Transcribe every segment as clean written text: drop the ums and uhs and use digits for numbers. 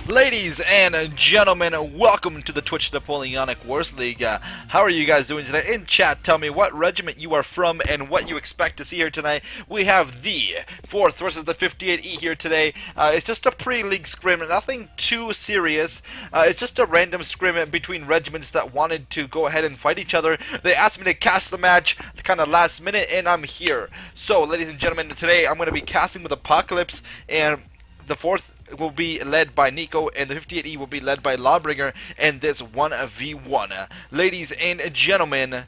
Ladies and gentlemen, welcome to the Twitch Napoleonic Wars League. How are you guys doing today? In chat, tell me what regiment you are from and what you expect to see here tonight. We have the 4th versus the 58E here today. It's just a pre-league scrim, nothing too serious. It's just a random scrim between regiments that wanted to go ahead and fight each other. They asked me to cast the match kind of last minute, and I'm here. So, ladies and gentlemen, today I'm going to be casting with Apocalypse, and the 4th will be led by Nico, and the 58E will be led by Lawbringer, and this 1v1. Ladies and gentlemen,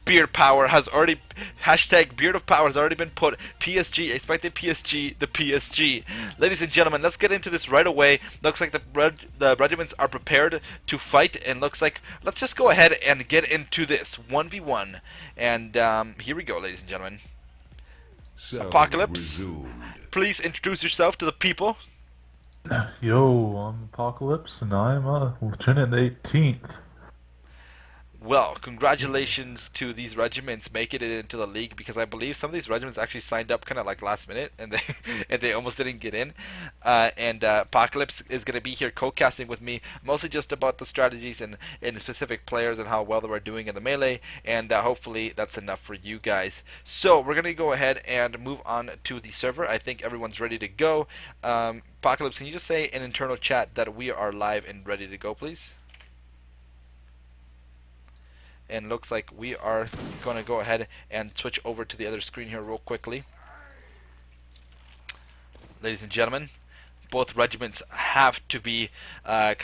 Beard Power has already, hashtag Beard of Power has already been put. PSG, expected PSG, the PSG. Ladies and gentlemen, let's get into this right away. Looks like the regiments are prepared to fight, and looks like, let's just go ahead and get into this 1v1. And here we go, ladies and gentlemen. Apocalypse, please introduce yourself to the people. Yo, I'm Apocalypse, and I'm Lieutenant 18th. Well, congratulations to these regiments making it into the league, because I believe some of these regiments actually signed up kind of like last minute, and they and they almost didn't get in. Apocalypse is going to be here co-casting with me, mostly just about the strategies and specific players and how well they were doing in the melee, and hopefully that's enough for you guys. So we're going to go ahead and move on to the server. I think everyone's ready to go. Apocalypse, can you just say in internal chat that we are live and ready to go, please? And looks like we are going to go ahead and switch over to the other screen here real quickly. Ladies and gentlemen, both regiments have to be I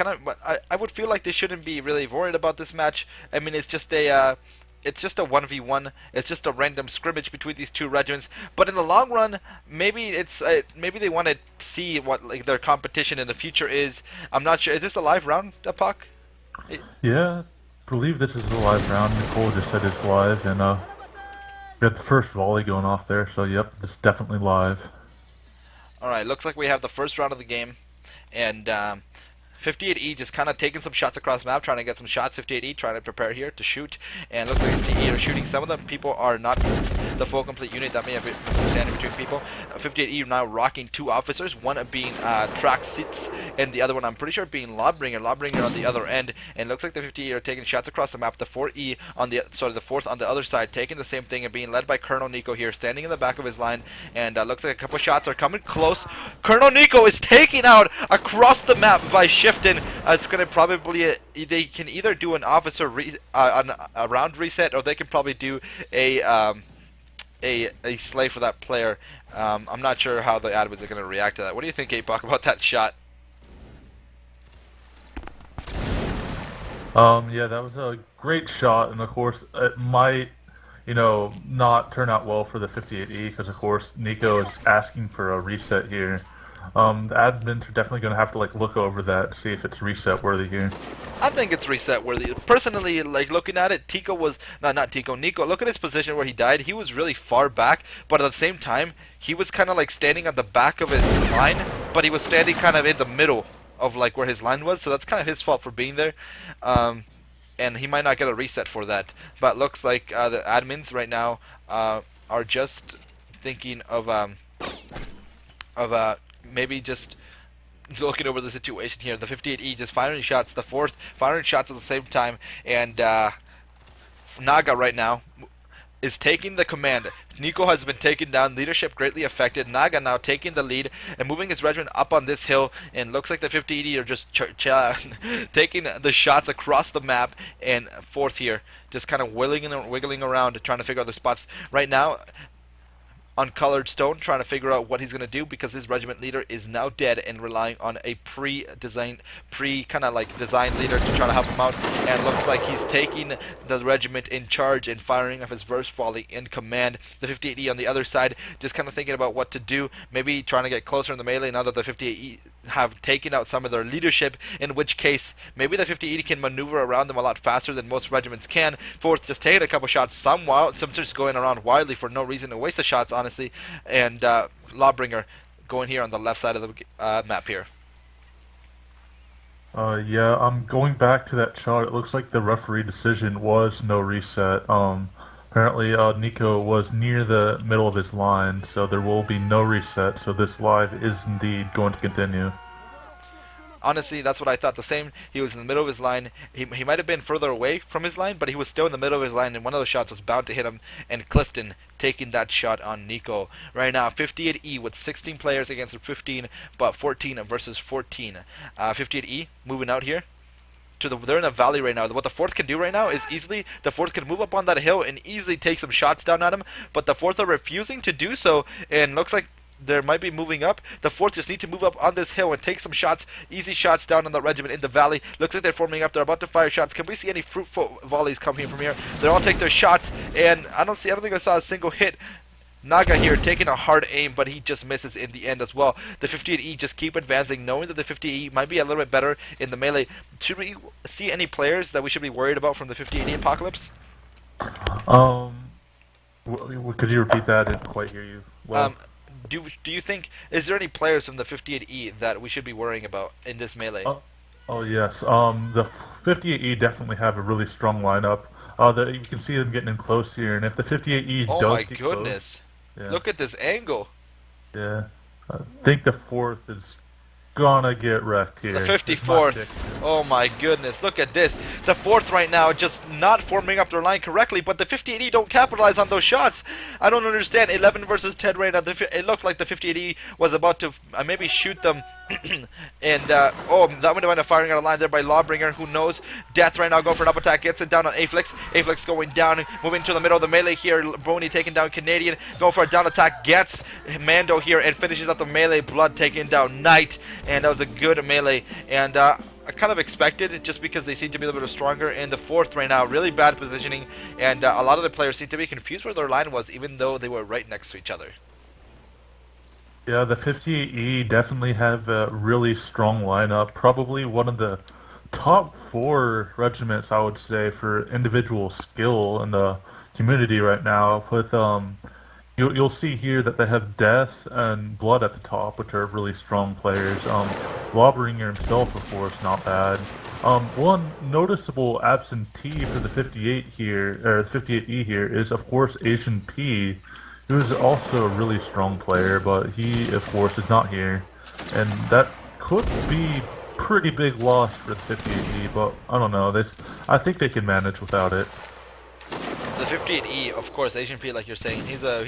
would feel like they shouldn't be really worried about this match. I mean, it's just a 1v1. It's just a random scrimmage between these two regiments. But in the long run, maybe it's maybe they want to see what like their competition in the future is. I'm not sure. Is this a live round, Apoc? Yeah, I believe this is a live round. Nicole just said it's live, and we got the first volley going off there, so yep, it's definitely live. Alright, looks like we have the first round of the game, and 58E just kind of taking some shots across the map, trying to get some shots. 58E trying to prepare here to shoot, and looks like 58E are shooting. Some of the people are not the full complete unit. That may have been misunderstanding between people. 58E now rocking two officers, one being Track Seats, and the other one I'm pretty sure being Lawbringer. Lawbringer on the other end, and looks like the 58E are taking shots across the map. The 4E on the the 4th on the other side, taking the same thing and being led by Colonel Nico here, standing in the back of his line, and looks like a couple shots are coming close. Colonel Nico is taking out across the map by shifting. It's going to probably they can either do an officer a round reset, or they can probably do a slay for that player. I'm not sure how the admins are going to react to that. What do you think, Apoc, about that shot? Yeah, that was a great shot, and of course it might, not turn out well for the 58E, because of course Nico is asking for a reset here. The admins are definitely going to have to look over that to see if it's reset worthy here. I think it's reset worthy. Personally, looking at it, Nico, look at his position where he died. He was really far back, but at the same time, he was kind of standing at the back of his line, but he was standing kind of in the middle of where his line was, so that's kind of his fault for being there. And he might not get a reset for that. But looks like the admins right now are just thinking of maybe just looking over the situation here. The 58E just firing shots, the 4th firing shots at the same time, and Naga right now is taking the command. Nico has been taken down, leadership greatly affected. Naga now taking the lead and moving his regiment up on this hill, and looks like the 58E are just taking the shots across the map, and 4th here just kind of wiggling around trying to figure out the spots. Right now, Uncolored Stone trying to figure out what he's going to do, because his regiment leader is now dead and relying on a design leader to try to help him out, and looks like he's taking the regiment in charge and firing off his first volley in command. The 58E on the other side just kind of thinking about what to do, maybe trying to get closer in the melee now that the 58E have taken out some of their leadership, in which case maybe the 58E can maneuver around them a lot faster than most regiments can. 4th just taking a couple shots, some just going around wildly for no reason to waste the shots, honestly, and Lawbringer going here on the left side of the map here. Yeah, I'm going back to that chart. It looks like the referee decision was no reset. Apparently, Nico was near the middle of his line, so there will be no reset, so this live is indeed going to continue. Honestly, that's what I thought. The same. He was in the middle of his line. He might have been further away from his line, but he was still in the middle of his line, and one of those shots was bound to hit him. And Clifton taking that shot on Nico. Right now, 58E with 16 players against 15, but 14 versus 14. 58E moving out here. They're in a valley right now. What the fourth can do right now is easily, the fourth can move up on that hill and easily take some shots down at him, but the fourth are refusing to do so, and looks like they might be moving up. The fourth just need to move up on this hill and take some shots, easy shots down on the regiment in the valley. Looks like they're forming up. They're about to fire shots. Can we see any fruitful volleys coming from here? They all take their shots, and I don't think I saw a single hit. Naga here taking a hard aim, but he just misses in the end as well. The 58E just keep advancing, knowing that the 58E might be a little bit better in the melee. Should we see any players that we should be worried about from the 58E Apocalypse? Could you repeat that? I didn't quite hear you. Well, do you think, is there any players from the 58E that we should be worrying about in this melee? Yes. The 58E definitely have a really strong lineup. You can see them getting in close here, and if the 58E oh does my get goodness. Close, yeah. Look at this angle. Yeah. I think the fourth is gonna get wrecked here. The 54th. Oh my goodness. Look at this. The fourth right now just not forming up their line correctly, but the 58E don't capitalize on those shots. I don't understand. 11 versus 10 right now. It looked like the 58E was about to maybe shoot them. And oh, that would have been a firing out of line there by Lawbringer. Who knows? Death right now going for an up attack, gets it down on Aflix. Aflix going down, moving to the middle of the melee here. Brony taking down Canadian, going for a down attack, gets Mando here and finishes up the melee. Blood taking down Knight, and that was a good melee. And I kind of expected it just because they seem to be a little bit stronger. In the fourth right now, really bad positioning, and a lot of the players seem to be confused where their line was, even though they were right next to each other. Yeah, the 58E definitely have a really strong lineup. Probably one of the top 4 regiments, I would say, for individual skill in the community right now. With you'll see here that they have Death and Blood at the top, which are really strong players. Lawbringer himself, of course, not bad. One noticeable absentee for the 58 here, or 58E here, is of course Asian P, who's also a really strong player, but he, of course, is not here. And that could be pretty big loss for the 58E, but I don't know. I think they can manage without it. The 58E, of course, Asian P, like you're saying, he has a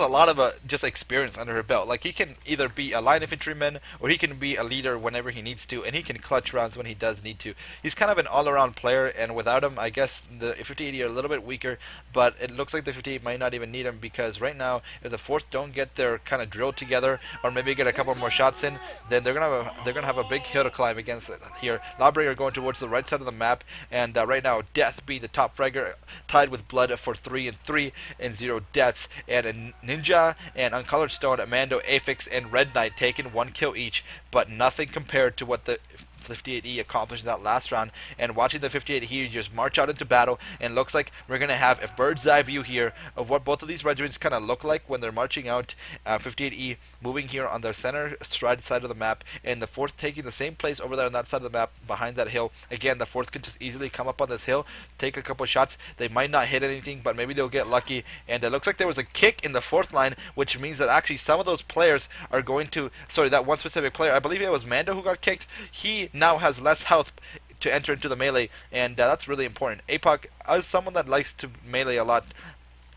lot of just experience under her belt. Like, he can either be a line infantryman or he can be a leader whenever he needs to, and he can clutch rounds when he does need to. He's kind of an all-around player, and without him, I guess the 58E are a little bit weaker, but it looks like the 58 might not even need him, because right now, if the fourth don't get their kind of drill together or maybe get a couple more shots in, then they're gonna have a big hill to climb against it here. Lawbringer going towards the right side of the map, and right now, Death being the top fragger, tied with Blood for 3 and 3 and 0 deaths, and a Ninja and Uncolored Stone, Amando, Afix, and Red Knight taking 1 kill each, but nothing compared to what the 58E accomplished in that last round. And watching the 58 here just march out into battle, and looks like we're going to have a bird's eye view here of what both of these regiments kind of look like when they're marching out. 58E moving here on the center side of the map, and the 4th taking the same place over there on that side of the map behind that hill. Again, the 4th can just easily come up on this hill, take a couple shots. They might not hit anything, but maybe they'll get lucky. And it looks like there was a kick in the 4th line, which means that actually some of those players are going to, sorry, that one specific player, I believe it was Mando who got kicked, he now has less health to enter into the melee, and that's really important. APOC, as someone that likes to melee a lot,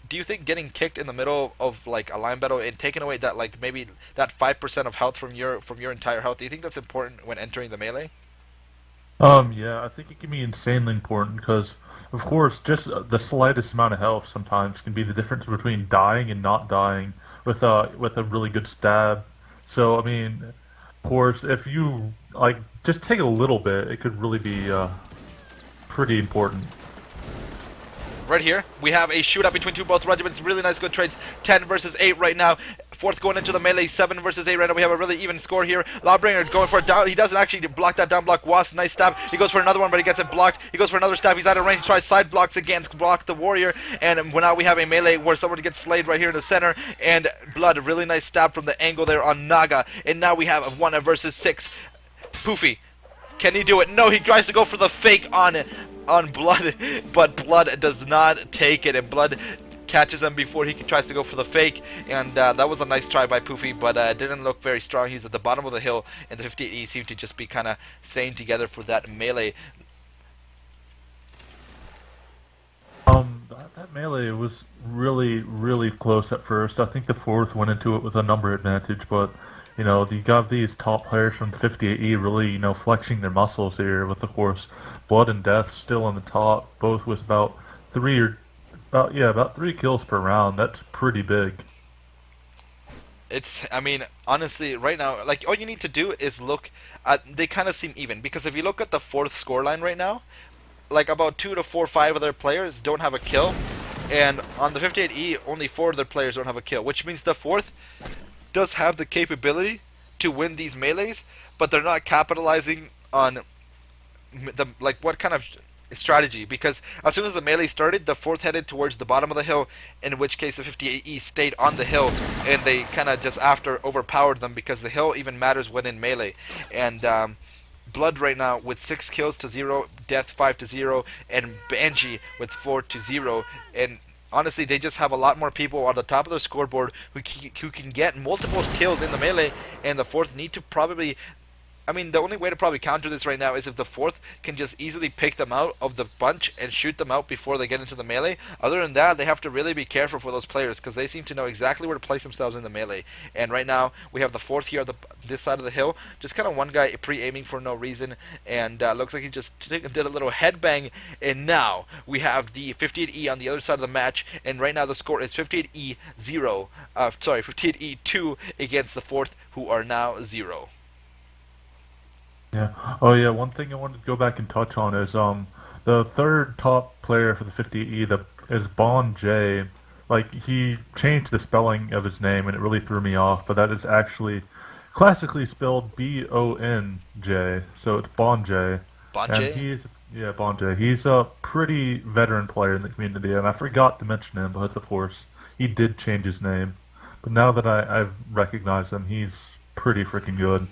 do you think getting kicked in the middle of like a line battle and taking away that, like, maybe that 5% of health from your entire health, do you think that's important when entering the melee? Yeah, I think it can be insanely important because, of course, just the slightest amount of health sometimes can be the difference between dying and not dying with a really good stab. So, I mean, of course, if you like just take a little bit, it could really be pretty important. Right here, we have a shootout between both regiments. Really nice, good trades. 10 versus 8 right now. 4th going into the melee. 7 versus 8 right now. We have a really even score here. Lawbringer going for a down. He doesn't actually block that down block. Was nice stab. He goes for another one, but he gets it blocked. He goes for another stab. He's out of range. Tries side blocks again to block the warrior. And now we have a melee where someone gets slayed right here in the center. And Blood, a really nice stab from the angle there on Naga. And now we have a 1 versus 6. Poofy, can he do it? No, he tries to go for the fake on Blood, but Blood does not take it, and Blood catches him before he tries to go for the fake, and that was a nice try by Poofy, but didn't look very strong. He's at the bottom of the hill, and the 58E seemed to just be kind of staying together for that melee. That melee was really, really close at first. I think the 4th went into it with a number advantage, but you know, you got these top players from 58E really, you know, flexing their muscles here with, of course, Blood and Death still on the top, both with about 3 kills per round. That's pretty big. I mean, honestly, right now, like, all you need to do is look at, they kind of seem even, because if you look at the 4th scoreline right now, like, about 2 to 4, 5 of their players don't have a kill, and on the 58E, only 4 of their players don't have a kill, which means the 4th does have the capability to win these melees, but they're not capitalizing on what kind of strategy, because as soon as the melee started, the 4th headed towards the bottom of the hill, in which case the 58E stayed on the hill, and they kind of just after overpowered them, because the hill even matters when in melee. And Blood right now with 6 kills to 0, Death 5 to 0, and Banshee with 4 to 0, and honestly, they just have a lot more people on the top of the scoreboard who can get multiple kills in the melee, and the 4th need to probably... I mean, the only way to probably counter this right now is if the 4th can just easily pick them out of the bunch and shoot them out before they get into the melee. Other than that, they have to really be careful for those players, because they seem to know exactly where to place themselves in the melee. And right now, we have the 4th here on this side of the hill, just kind of one guy pre-aiming for no reason, and looks like he just did a little headbang. And now, we have the 58E on the other side of the match, and right now the score is 58E 58E 2 against the 4th, who are now 0. Yeah. Oh yeah. One thing I wanted to go back and touch on is the 3rd top player for the 50E is Bon J. Like, he changed the spelling of his name and it really threw me off. But that is actually classically spelled B-O-N-J. So it's Bon J. Bon And J? Bon J. He's a pretty veteran player in the community, and I forgot to mention him, but of course he did change his name. But now that I've recognized him, he's pretty freaking good.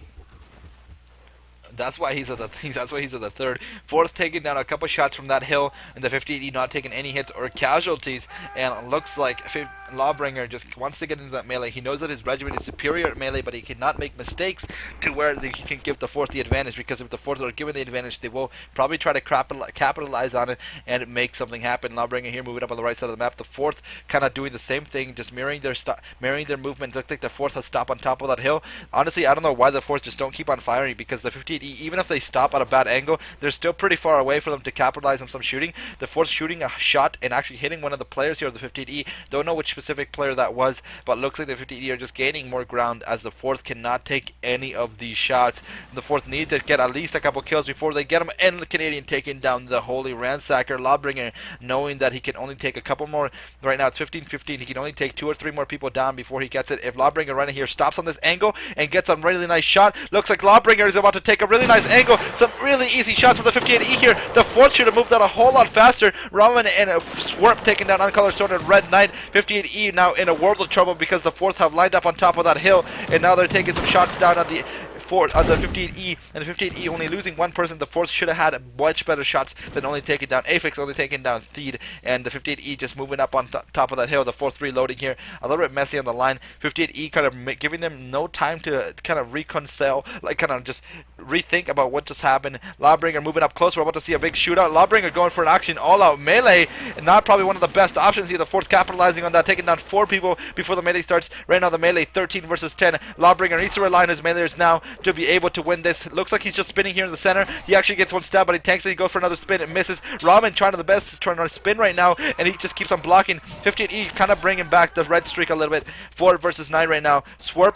That's why he's at the 3rd. 4th taking down a couple shots from that hill, and the 58E not taking any hits or casualties. And it looks like Lawbringer just wants to get into that melee. He knows that his regiment is superior at melee, but he cannot make mistakes to where he can give the 4th the advantage, because if the 4th are given the advantage, they will probably try to capitalize on it and make something happen. Lawbringer here moving up on the right side of the map. The 4th kind of doing the same thing, just mirroring their movement. Looks like the 4th has stopped on top of that hill. Honestly, I don't know why the 4th just don't keep on firing, because the 58E, even if they stop at a bad angle, they're still pretty far away for them to capitalize on some shooting. The 4th shooting a shot and actually hitting one of the players here of the 58E. Don't know which specific player that was, but looks like the 58E are just gaining more ground, as the 4th cannot take any of these shots. The 4th needs to get at least a couple kills before they get him, and the Canadian taking down the Holy Ransacker. Lawbringer, knowing that he can only take a couple more, right now it's 15-15, he can only take 2 or 3 more people down before he gets it. If Lawbringer right here stops on this angle and gets a really nice shot, looks like Lawbringer is about to take a really nice angle. Some really easy shots from the 58E here. The 4th should have moved out a whole lot faster. Ramen and Swarp taking down Uncolored Sword and Red Knight. 58E now in a world of trouble, because the 4th have lined up on top of that hill, and now they're taking some shots down on the 58E, and the 58E only losing one person. The 4th should have had much better shots than only taking down Aphex, only taking down Theed, and the 58E just moving up on top of that hill. The 4th reloading here, a little bit messy on the line. 58E kind of giving them no time to kind of reconcile, like kind of just rethink about what just happened. Lawbringer moving up close. We're about to see a big shootout. Lawbringer going for an action all-out melee, and not probably one of the best options here. The 4th capitalizing on that, taking down 4 people before the melee starts. Right now the melee 13 versus 10. Lawbringer needs to rely on his meleeers now to be able to win this. It looks like he's just spinning here in the center. He actually gets one stab, but he tanks it. He goes for another spin. It misses. Ramen trying to the best. He's trying to spin right now, and he just keeps on blocking. 58E kind of bringing back the red streak a little bit. 4 versus 9 right now. Swarp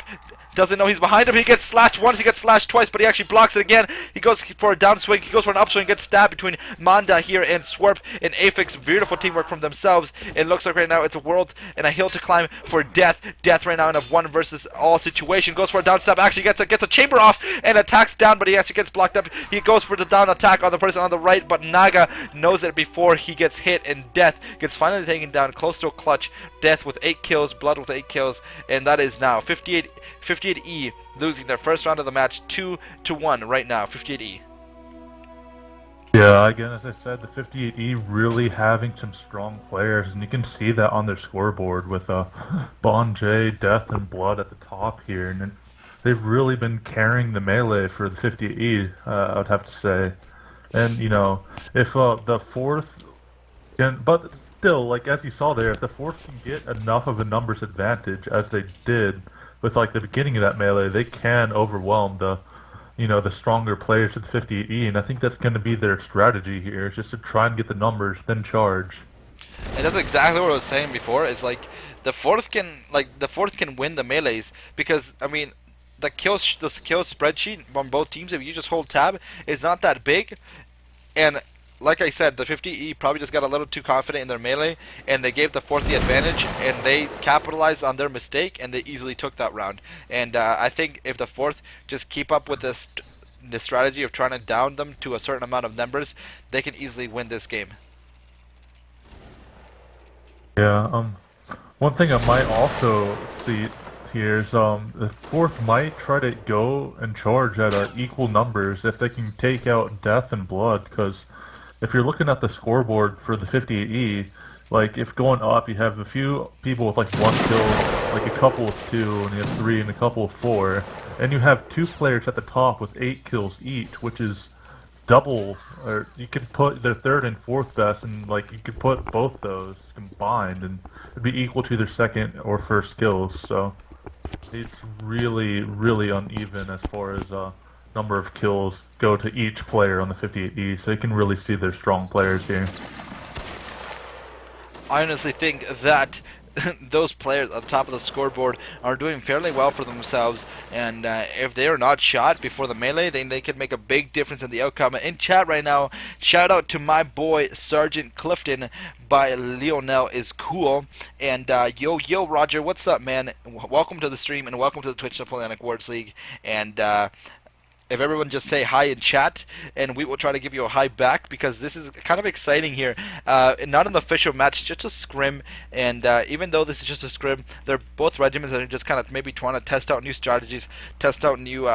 doesn't know he's behind him. He gets slashed once, he gets slashed twice, but he actually blocks it again. He goes for a downswing, he goes for an upswing, gets stabbed between Manda here and Swarp and Aphex. Beautiful teamwork from themselves. It looks like right now it's a world and a hill to climb for Death. Death right now in a 1 versus all situation. Goes for a down stab, actually gets a chamber off and attacks down, but he actually gets blocked up. He goes for the down attack on the person on the right, but Naga knows it before he gets hit, and Death gets finally taken down close to a clutch. Death with 8 kills, Blood with 8 kills, and that is now 58E losing their first round of the match 2-1 right now. 58E. Yeah, again, as I said, the 58E really having some strong players, and you can see that on their scoreboard with Bon J, Death, and Blood at the top here, and they've really been carrying the melee for the 58E, I would have to say. And if the fourth but still, like as you saw there, if the fourth can get enough of a numbers advantage as they did with like the beginning of that melee, they can overwhelm the stronger players at the 58E, and I think that's going to be their strategy here, is just to try and get the numbers, then charge. And that's exactly what I was saying before. Is like the fourth can win the melees because I mean the kill spreadsheet on both teams, if you just hold tab, is not that big. And like I said, the 50E probably just got a little too confident in their melee, and they gave the fourth the advantage, and they capitalized on their mistake, and they easily took that round. And I think if the fourth just keep up with the strategy of trying to down them to a certain amount of numbers, they can easily win this game. Yeah, one thing I might also see here is the fourth might try to go and charge at equal numbers if they can take out Death and Blood, because if you're looking at the scoreboard for the 58E, like if going up you have a few people with like 1 kill, like a couple with 2, and you have 3 and a couple with 4, and you have 2 players at the top with 8 kills each, which is double, or you could put their third and fourth best, and like you could put both those combined, and it'd be equal to their second or first kills. So it's really, really uneven as far as number of kills go to each player on the 58E. So you can really see their strong players here. I honestly think that those players on top of the scoreboard are doing fairly well for themselves, and if they are not shot before the melee, then they could make a big difference in the outcome. In chat right now, shout out to my boy Sergeant Clifton by Lionel is cool, and yo Roger, what's up, man? Welcome to the stream and welcome to the Twitch Napoleonic Words League. And if everyone just say hi in chat, and we will try to give you a hi back, because this is kind of exciting here. Not an official match, just a scrim, and even though this is just a scrim, they're both regiments that are just kind of maybe trying to test out new strategies, test out new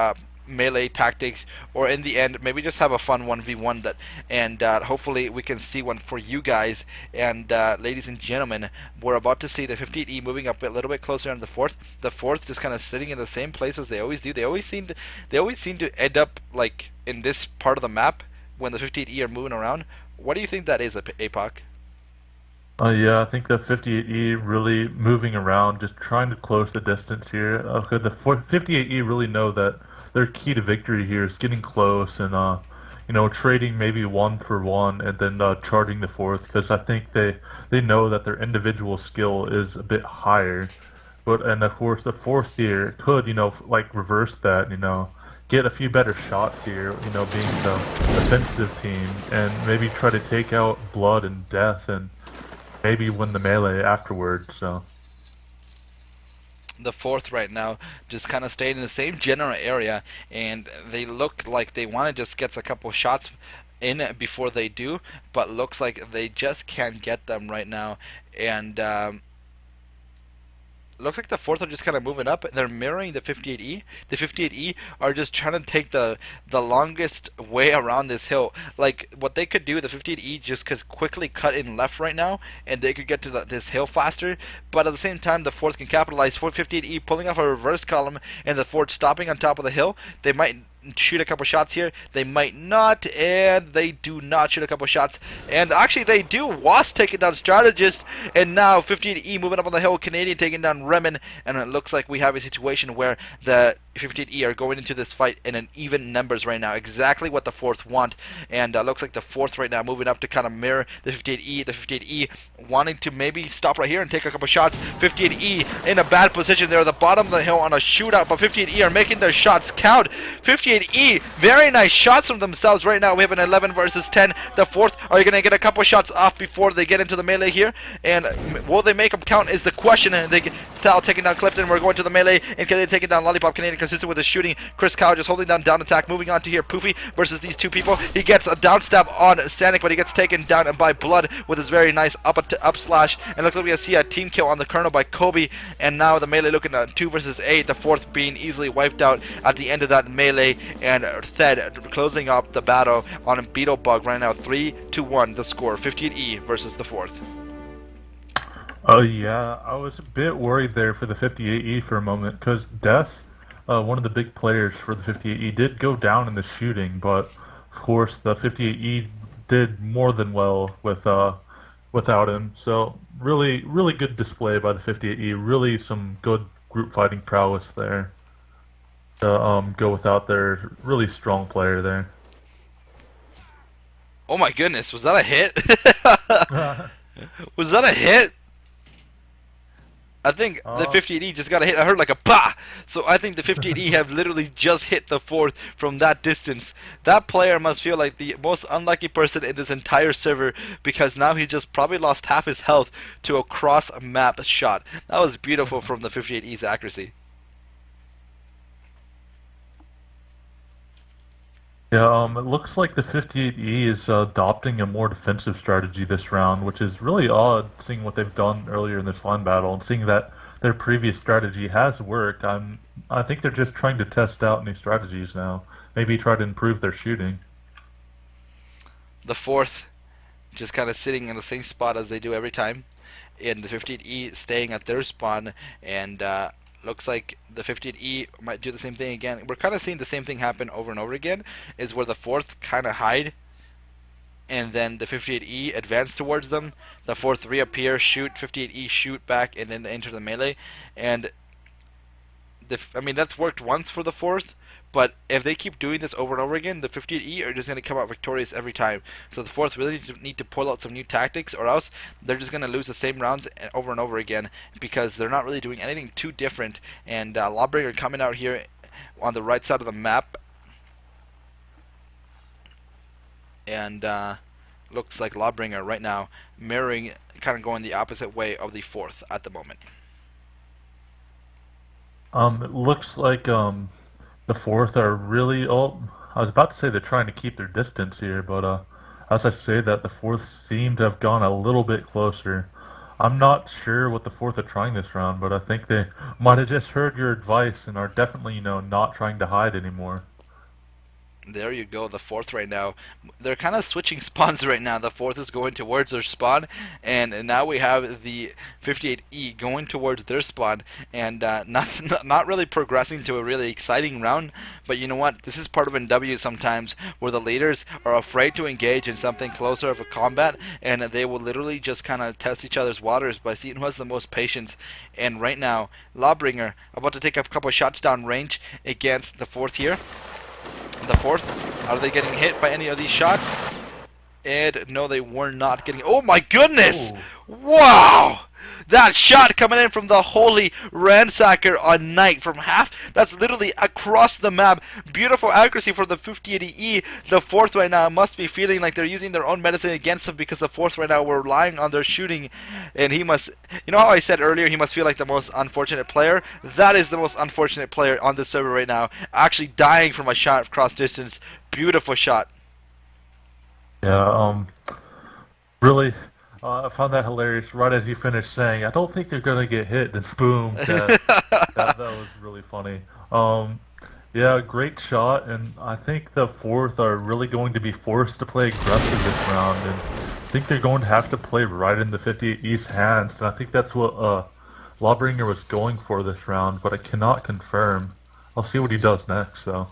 melee tactics, or in the end maybe just have a fun 1v1 that, and hopefully we can see one for you guys. And ladies and gentlemen, we're about to see the 58E moving up a little bit closer on the fourth just kind of sitting in the same place as they always do. They always seem to end up like in this part of the map when the 58E are moving around. What do you think that is, APOC? Yeah, I think the 58E really moving around, just trying to close the distance here. The 58E really know that their key to victory here is getting close and trading maybe 1 for 1 and then charging the fourth, because I think they know that their individual skill is a bit higher. And of course the fourth here could like reverse that, get a few better shots here, being the defensive team, and maybe try to take out Blood and Death and maybe win the melee afterwards. So the fourth right now just kind of stayed in the same general area, and they look like they want to just get a couple shots in before they do, but looks like they just can't get them right now. And looks like the fourth are just kind of moving up. They're mirroring the 58E. The 58E are just trying to take the longest way around this hill. Like what they could do, the 58E just could quickly cut in left right now, and they could get to this hill faster. But at the same time, the fourth can capitalize. 58E pulling off a reverse column, and the fourth stopping on top of the hill. They might shoot a couple shots here, they might not, and they do not shoot a couple shots, and actually they do. Wasp taking down Strategist, and now 58E moving up on the hill, Canadian taking down Remen, and it looks like we have a situation where the 58E are going into this fight in an even numbers right now, exactly what the fourth want. And looks like the fourth right now moving up to kind of mirror the 58E. The 58E wanting to maybe stop right here and take a couple shots. 58E in a bad position there at the bottom of the hill on a shootout, but 58E are making their shots count. 58E, very nice shots from themselves right now. We have an 11 versus 10. The fourth are going to get a couple shots off before they get into the melee here, and will they make them count is the question. And they Tal taking down Clifton. We're going to the melee, and Canadian taking down Lollipop. Canadian consistent with his shooting. Chris Cow just holding down attack. Moving on to here, Poofy versus these two people. He gets a down stab on Stanek, but he gets taken down by Blood with his very nice up slash. And looks like we see a team kill on the Colonel by Kobe. And now the melee looking at 2 versus 8. The fourth being easily wiped out at the end of that melee. And Thed closing up the battle on Beetlebug right now. 3-1 the score. 58E versus the fourth. Oh yeah, I was a bit worried there for the 58E for a moment, because Death, one of the big players for the 58E, did go down in the shooting, but of course the 58E did more than well without him. So really good display by the 58E. Really some good group fighting prowess there to go without their really strong player there. Oh my goodness, was that a hit? Was that a hit? I think the 58E just got a hit. I heard like a bah! So I think the 58E have literally just hit the fourth from that distance. That player must feel like the most unlucky person in this entire server, because now he just probably lost half his health to a cross-map shot. That was beautiful from the 58E's accuracy. Yeah, it looks like the 58E is adopting a more defensive strategy this round, which is really odd, seeing what they've done earlier in this line battle, and seeing that their previous strategy has worked. I think they're just trying to test out new strategies now. Maybe try to improve their shooting. The fourth just kind of sitting in the same spot as they do every time, and the 58E staying at their spawn, and looks like the 58E might do the same thing again. We're kind of seeing the same thing happen over and over again, is where the fourth kind of hide, and then the 58E advance towards them. The fourth reappear, shoot, 58E shoot back, and then enter the melee. And I mean, that's worked once for the fourth, but if they keep doing this over and over again, the 58E are just going to come out victorious every time. So the fourth really need to pull out some new tactics, or else they're just going to lose the same rounds over and over again, because they're not really doing anything too different. And Lawbringer coming out here on the right side of the map, and looks like Lawbringer right now mirroring, kind of going the opposite way of the fourth at the moment. It looks like the fourth are really, oh, I was about to say they're trying to keep their distance here, but as I say that, the fourth seem to have gone a little bit closer. I'm not sure what the fourth are trying this round, but I think they might have just heard your advice and are definitely, not trying to hide anymore. There you go, the fourth right now. They're kind of switching spawns right now. The fourth is going towards their spawn, and now we have the 58E going towards their spawn, and not really progressing to a really exciting round. But you know what? This is part of NW sometimes, where the leaders are afraid to engage in something closer of a combat, and they will literally just kind of test each other's waters by seeing who has the most patience. And right now, Lawbringer about to take a couple of shots down range against the fourth here. The fourth, are they getting hit by any of these shots? And no, they were not getting. Oh my goodness! Ooh. Wow! That shot coming in from the Holy Ransacker on Knight from half. That's literally across the map. Beautiful accuracy for the 58E. The fourth right now must be feeling like they're using their own medicine against him, because the fourth right now were relying on their shooting. And he must, you know how I said earlier he must feel like the most unfortunate player? That is the most unfortunate player on this server right now. Actually dying from a shot across distance. Beautiful shot. Yeah, really, I found that hilarious. Right as you finished saying, I don't think they're gonna get hit, then boom, that was really funny. Yeah, great shot, and I think the fourth are really going to be forced to play aggressive this round, and I think they're going to have to play right in the 58E's hands, and I think that's what Lawbringer was going for this round, but I cannot confirm. I'll see what he does next, though.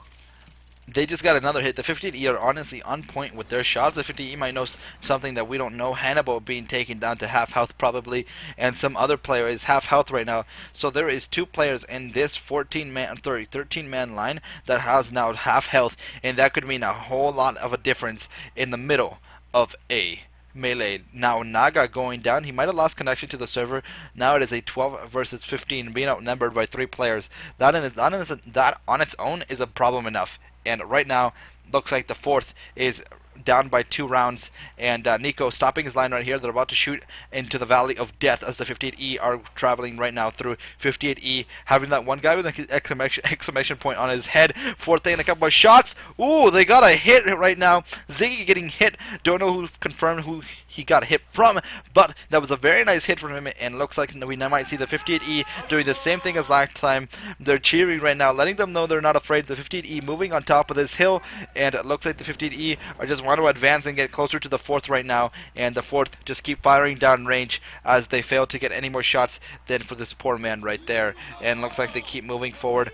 They just got another hit. The 58E are honestly on point with their shots. The 58E might know something that we don't know. Hannibal being taken down to half health probably, and some other player is half health right now. So there is two players in this 13-man line that has now half health, and that could mean a whole lot of a difference in the middle of a melee. Now Naga going down. He might have lost connection to the server. Now it is a 12 versus 15, being outnumbered by 3 players. That on its own is a problem enough. And right now, looks like the fourth is down by 2 rounds, and Nico stopping his line right here. They're about to shoot into the Valley of Death as the 58E are traveling right now through 58E, having that one guy with an exclamation point on his head. Fourth taking a couple of shots. Ooh, they got a hit right now. Ziggy getting hit. Don't know who confirmed who he got hit from, but that was a very nice hit from him, and looks like we might see the 58E doing the same thing as last time. They're cheering right now, letting them know they're not afraid. The 58E moving on top of this hill, and it looks like the 58E are just want to advance and get closer to the 4th right now, and the 4th just keep firing down range as they fail to get any more shots than for this poor man right there, and looks like they keep moving forward.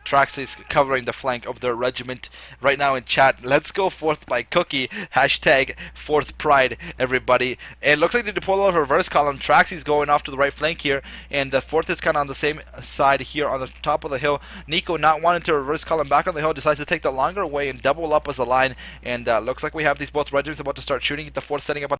Traxxas covering the flank of their regiment right now in chat. Let's go 4th by Cookie. Hashtag 4th Pride, everybody. And it looks like they deploy a reverse column. Traxxas going off to the right flank here, and the 4th is kind of on the same side here on the top of the hill. Nico, not wanting to reverse column back on the hill, decides to take the longer way and double up as a line. And looks like we have these both regiments about to start shooting. The 4th setting up